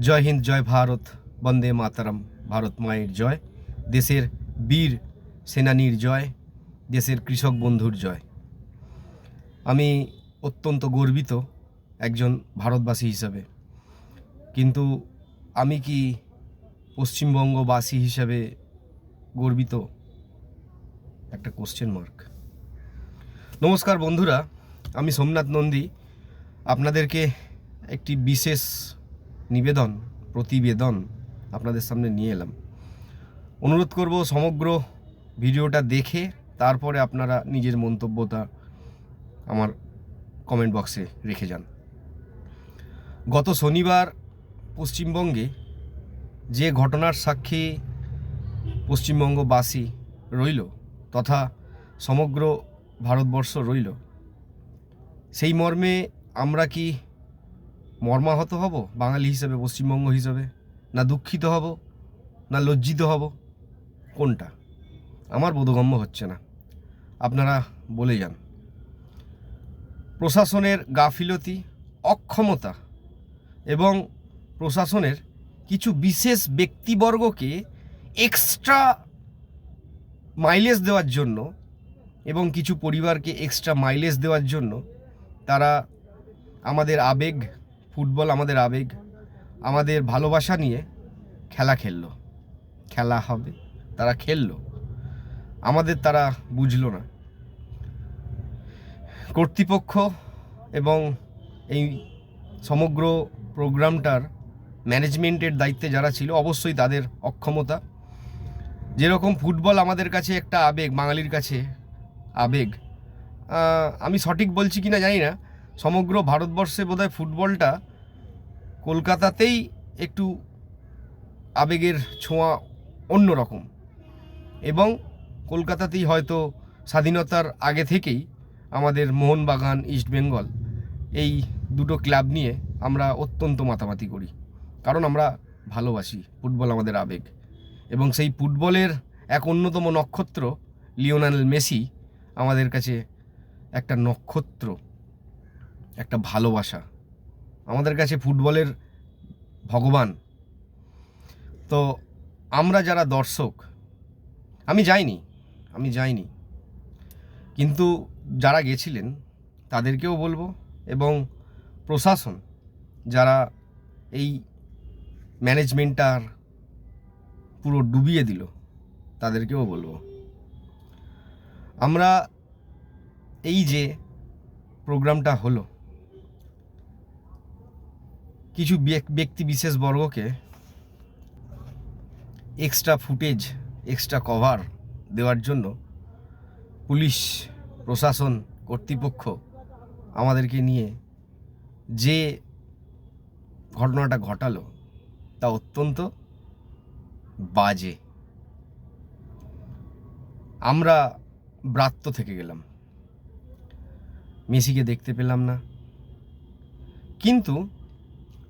জয় হিন্দ, জয় ভারত, বন্দে মাতরম। ভারত মায়ের জয়, দেশের বীর সেনানীর জয়, দেশের কৃষক বন্ধুর জয়। আমি অত্যন্ত গর্বিত একজন ভারতবাসী হিসাবে, কিন্তু আমি কি পশ্চিমবঙ্গবাসী হিসাবে গর্বিত? একটা কোশ্চেন মার্ক। নমস্কার বন্ধুরা, আমি সোমনাথ নন্দী আপনাদেরকে একটি বিশেষ প্রতিবেদন আপনাদের সামনে নিয়ে এলাম। অনুরোধ করব সমগ্র ভিডিওটা দেখে তারপরে আপনারা নিজের মন্তব্যটা আমার কমেন্ট বক্সে রেখে যান। গত শনিবার পশ্চিমবঙ্গে যে ঘটনার সাক্ষী পশ্চিমবঙ্গবাসী রইল তথা সমগ্র ভারতবর্ষ রইল, সেই মর্মে আমরা কি মর্মাহত হব বাঙালি হিসেবে, পশ্চিমবঙ্গ হিসেবে, না দুঃখিত হব, না লজ্জিত হব? কোনটা আমার বোধগম্য হচ্ছে না। আপনারা বলে যান। প্রশাসনের গাফিলতি, অক্ষমতা এবং প্রশাসনের কিছু বিশেষ ব্যক্তিবর্গকে এক্সট্রা মাইলেজ দেওয়ার জন্য এবং কিছু পরিবারকে এক্সট্রা মাইলেজ দেওয়ার জন্য তারা আমাদের আবেগ, ফুটবল আমাদের আবেগ, আমাদের ভালোবাসা নিয়ে খেলা হবে, তারা খেললো, আমাদের তারা বুঝলো না। কর্তৃপক্ষ এবং এই সমগ্র প্রোগ্রামটার ম্যানেজমেন্টের দায়িত্বে যারা ছিল, অবশ্যই তাদের অক্ষমতা। যেরকম ফুটবল আমাদের কাছে একটা আবেগ, বাঙালির কাছে আবেগ, আমি সঠিক বলছি কি না জানি না, সমগ্র ভারতবর্ষে বোধহয় ফুটবলটা কলকাতাতেই একটু আবেগের ছোঁয়া অন্যরকম, এবং কলকাতাতেই হয়তো স্বাধীনতার আগে থেকেই আমাদের মোহনবাগান, ইস্টবেঙ্গল, এই দুটো ক্লাব নিয়ে আমরা অত্যন্ত মাতামাতি করি, কারণ আমরা ভালোবাসি। ফুটবল আমাদের আবেগ, এবং সেই ফুটবলের এক অন্যতম নক্ষত্র লিওনেল মেসি আমাদের কাছে একটা নক্ষত্র, একটা ভালোবাসা, আমাদের কাছে ফুটবলের ভগবান। তো আমরা যারা দর্শক, আমি যাইনি, কিন্তু যারা গেছিলেন তাদেরকেও বলবো, এবং প্রশাসন যারা এই ম্যানেজমেন্টটার পুরো ডুবিয়ে দিল তাদেরকেও বলবো, আমরা এই যে প্রোগ্রামটা হলো, কিছু ব্যক্তি বিশেষ বর্গকে এক্সট্রা ফুটেজ, এক্সট্রা কভার দেওয়ার জন্য পুলিশ, প্রশাসন, কর্তৃপক্ষ আমাদেরকে নিয়ে যে ঘটনাটা ঘটালো তা অত্যন্ত বাজে। আমরা ব্রাত্য থেকে গেলাম, মেসিকে দেখতে পেলাম না, কিন্তু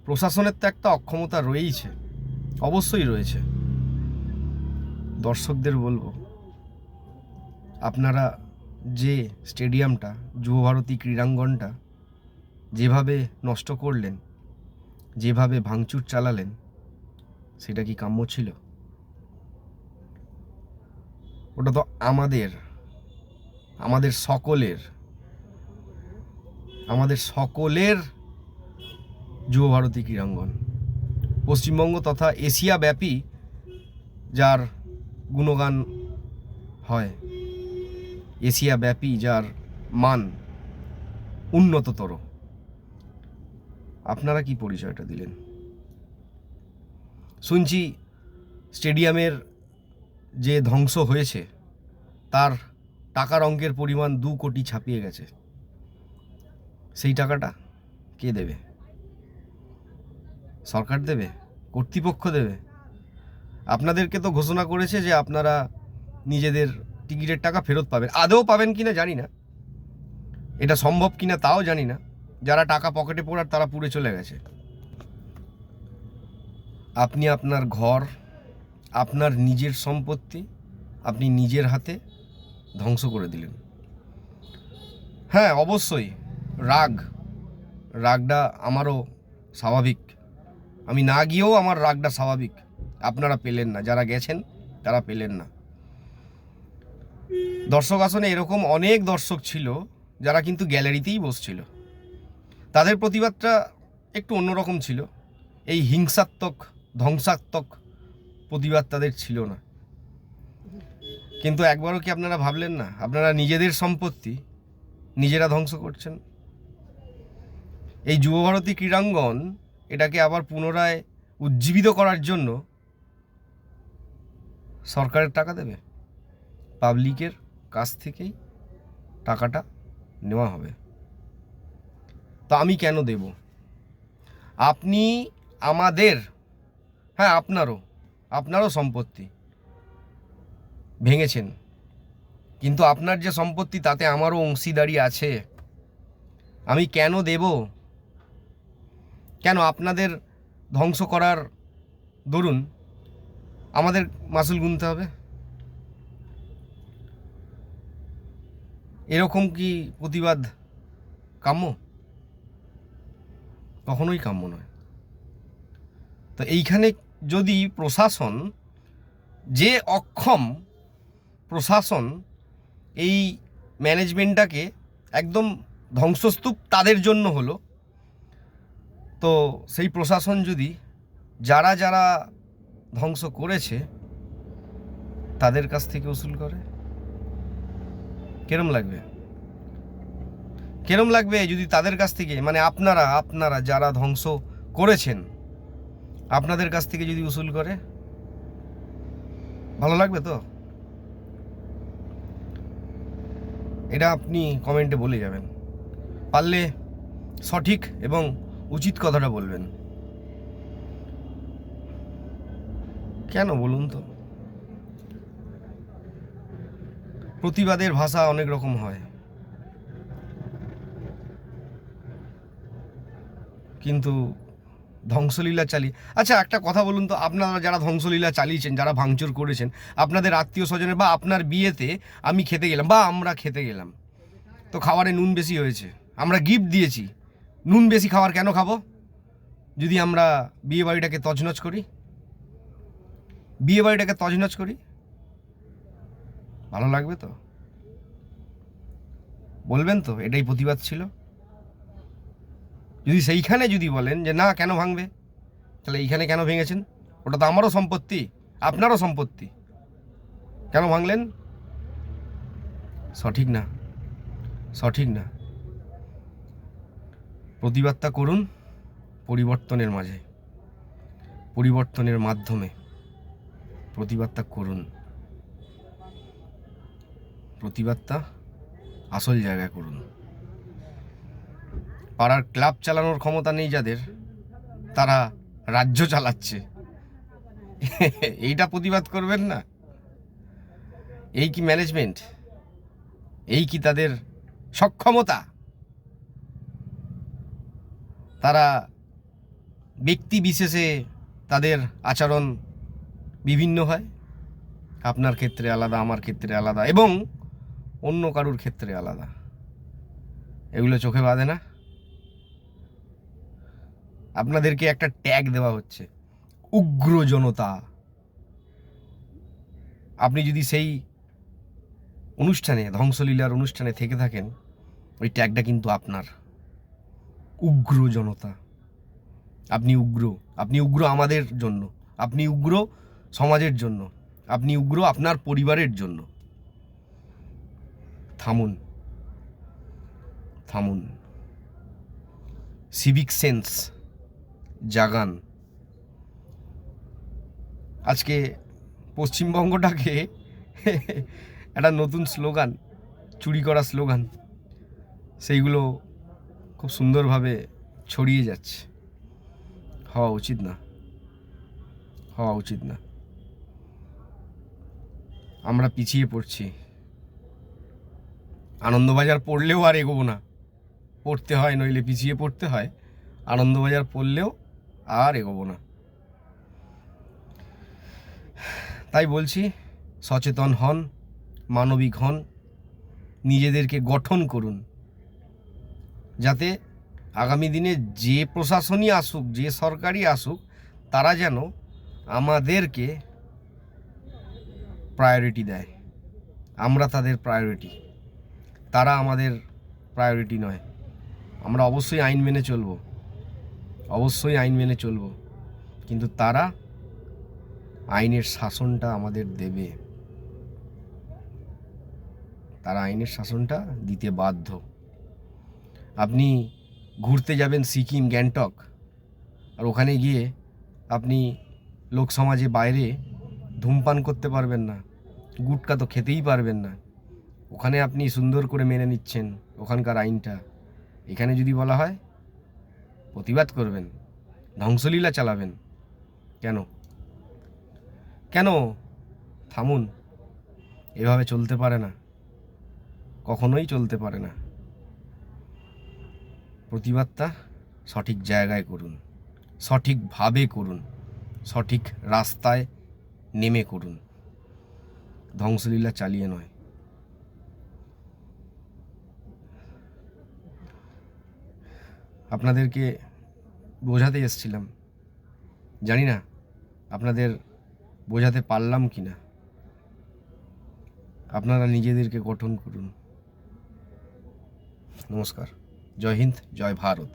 প্রশাসনের তো একটা অক্ষমতা রয়েইছে, অবশ্যই রয়েছে। দর্শকদের বলবো, আপনারা যে স্টেডিয়ামটা, যুবভারতী ক্রীড়াঙ্গনটা যেভাবে নষ্ট করলেন, যেভাবে ভাঙচুর চালালেন, সেটা কি কাম্য ছিল? ওটা তো আমাদের সকলের যুবভারতী ক্রীড়াঙ্গন, পশ্চিমবঙ্গ তথা এশিয়া ব্যাপী যার গুণগান হয়, এশিয়া ব্যাপী যার মান উন্নততর, আপনারা কি পরিচয়টা দিলেন? শুনছি স্টেডিয়ামের যে ধ্বংস হয়েছে তার টাকার অঙ্কের পরিমাণ 2 কোটি ছাপিয়ে গেছে। সেই টাকাটা কে দেবে? সরকার দেবে? কর্তৃপক্ষ দেবে? আপনাদেরকে তো ঘোষণা করেছে যে আপনারা নিজেদের টিকিটের টাকা ফেরত পাবেন। আদৌ পাবেন কিনা জানি না, এটা সম্ভব কিনা তাও জানি না। যারা টাকা পকেটে পড়ার তারা পুড়ে চলে গেছে। আপনি আপনার ঘর, আপনার নিজের সম্পত্তি আপনি নিজের হাতে ধ্বংস করে দিলেন। হ্যাঁ, অবশ্যই রাগটা আমারও স্বাভাবিক, আমি না গিয়েও আমার রাগটা স্বাভাবিক। আপনারা পেলেন না, যারা গেছেন তারা পেলেন না। দর্শক আসনে এরকম অনেক দর্শক ছিল যারা কিন্তু গ্যালারিতেই বসছিল। তাদের প্রতিবাদটা একটু অন্যরকম ছিল। এই হিংসাত্মক ধ্বংসাত্মক প্রতিবাদ তাদের ছিল না। কিন্তু একবারও কি আপনারা ভাবলেন না আপনারা নিজেদের সম্পত্তি নিজেরা ধ্বংস করছেন? এই যুবভারতী ক্রীড়াঙ্গন এটাকে আবার পুনরায় উজ্জীবিত করার জন্য সরকারের টাকা দেবে, পাবলিকের কাছ থেকেই টাকাটা নেওয়া হবে। তো আমি কেন দেব? আপনি আমাদের, হ্যাঁ আপনারও সম্পত্তি ভেঙেছেন, কিন্তু আপনার যে সম্পত্তি তাতে আমারও অংশীদারি আছে। আমি কেন দেব? কেন আপনাদের ধ্বংস করার দরুন আমাদের মাসুল গুনতে হবে? এরকম কি প্রতিবাদ কাম্য? কখনোই কাম্য নয়। তো এইখানে যদি প্রশাসন, যে অক্ষম প্রশাসন, এই ম্যানেজমেন্টটাকে একদম ধ্বংসস্তূপ তাদের জন্য হলো, তো সেই প্রশাসন যদি যারা যারা ধ্বংস করেছে তাদের কাছ থেকে উসুল করে, কেরম লাগবে? কেরম লাগবে যদি তাদের কাছ থেকে, মানে আপনারা যারা ধ্বংস করেছেন আপনাদের কাছ থেকে যদি উসুল করে? ভালো লাগবে তো? এটা আপনি কমেন্টে বলে যাবেন, পারলে সঠিক এবং উচিত কথাটা বলবেন। কেন বলুন তো? প্রতিবাদের ভাষা অনেক রকম হয়, কিন্তু ধ্বংসলীলা চালিয়ে, আচ্ছা একটা কথা বলুন তো, আপনারা যারা ধ্বংসলীলা চালিয়েছেন, যারা ভাঙচুর করেছেন, আপনাদের আত্মীয় স্বজনের বা আপনার বিয়েতে আমি খেতে গেলাম বা আমরা খেতে গেলাম, তো খাবারে নুন বেশি হয়েছে, আমরা গিফট দিয়েছি, নুন বেশি খাবার কেন খাবো? যদি আমরা বিয়ে বাড়িটাকে তছনছ করি, ভালো লাগবে তো? বলবেন তো এটাই প্রতিবাদ ছিল? যদি সেইখানে যদি বলেন যে না কেন ভাঙবে, তাহলে এইখানে কেন ভেঙেছেন? ওটা তো আমারও সম্পত্তি, আপনারও সম্পত্তি, কেন ভাঙলেন? সঠিক না। প্রতিবাদটা করুন পরিবর্তনের মাঝে, পরিবর্তনের মাধ্যমে প্রতিবাদটা করুন। প্রতিবাদটা আসল জায়গায় করুন। পাড়ার ক্লাব চালানোর ক্ষমতা নেই যাদের, তারা রাজ্য চালাচ্ছে, এইটা প্রতিবাদ করবেন না? এই কি ম্যানেজমেন্ট? এই কি তাদের সক্ষমতা? তারা ব্যক্তি বিশেষে তাদের আচরণ বিভিন্ন হয়, আপনার ক্ষেত্রে আলাদা, আমার ক্ষেত্রে আলাদা, এবং অন্য কারুর ক্ষেত্রে আলাদা। এগুলো চোখে বাঁধে না? আপনাদেরকে একটা ট্যাগ দেওয়া হচ্ছে, উগ্র জনতা। আপনি যদি সেই অনুষ্ঠানে, ধ্বংসলীলার অনুষ্ঠানে থেকে থাকেন, ওই ট্যাগটা কিন্তু আপনার, উগ্র জনতা। আপনি উগ্র আমাদের জন্য, আপনি উগ্র সমাজের জন্য, আপনি উগ্র আপনার পরিবারের জন্য। থামুন, সিভিক সেন্স জাগান। আজকে পশ্চিমবঙ্গটাকে একটা নতুন স্লোগান, চুরি করা স্লোগান, সেইগুলো খুব সুন্দরভাবে ছড়িয়ে যাচ্ছে। হওয়া উচিত না। আমরা পিছিয়ে পড়ছি। আনন্দবাজার পড়লেও আর এগোবো না, পড়তে হয় নইলে পিছিয়ে পড়তে হয়। আনন্দবাজার পড়লেও আর এগোবো না। তাই বলছি, সচেতন হন, মানবিক হন, নিজেদেরকে গঠন করুন, যাতে আগামী দিনে যে প্রশাসনই আসুক, যে সরকারই আসুক, তারা যেন আমাদেরকে প্রায়োরিটি দেয়, আমরা তাদের প্রায়োরিটি, তারা আমাদের প্রায়োরিটি নয়। আমরা অবশ্যই আইন মেনে চলবো, অবশ্যই আইন মেনে চলবো, কিন্তু তারা আইনের শাসনটা আমাদের দেবে, তারা আইনের শাসনটা দিতে বাধ্য। আপনি ঘুরতে যাবেন সিকিম, গ্যাংটক, আর ওখানে গিয়ে আপনি লোকসমাজে বাইরে ধূমপান করতে পারবেন না, গুটকা তো খেতেই পারবেন না। ওখানে আপনি সুন্দর করে মেনে নিচ্ছেন ওখানকার আইনটা, এখানে যদি বলা হয় প্রতিবাদ করবেন, ধ্বংসলীলা চালাবেন, কেন? কেন? থামুন, এভাবে চলতে পারে না, কখনোই চলতে পারে না। প্রতিবাদটা সঠিক জায়গায় করুন, সঠিকভাবে করুন, সঠিক রাস্তায় নেমে করুন, ধ্বংসলীলা চালিয়ে নয়। আপনাদেরকে বোঝাতে এসেছিলাম, জানি না আপনাদের বোঝাতে পারলাম কি না। আপনারা নিজেদেরকে গঠন করুন। নমস্কার, জয় হিন্দ, জয় ভারত।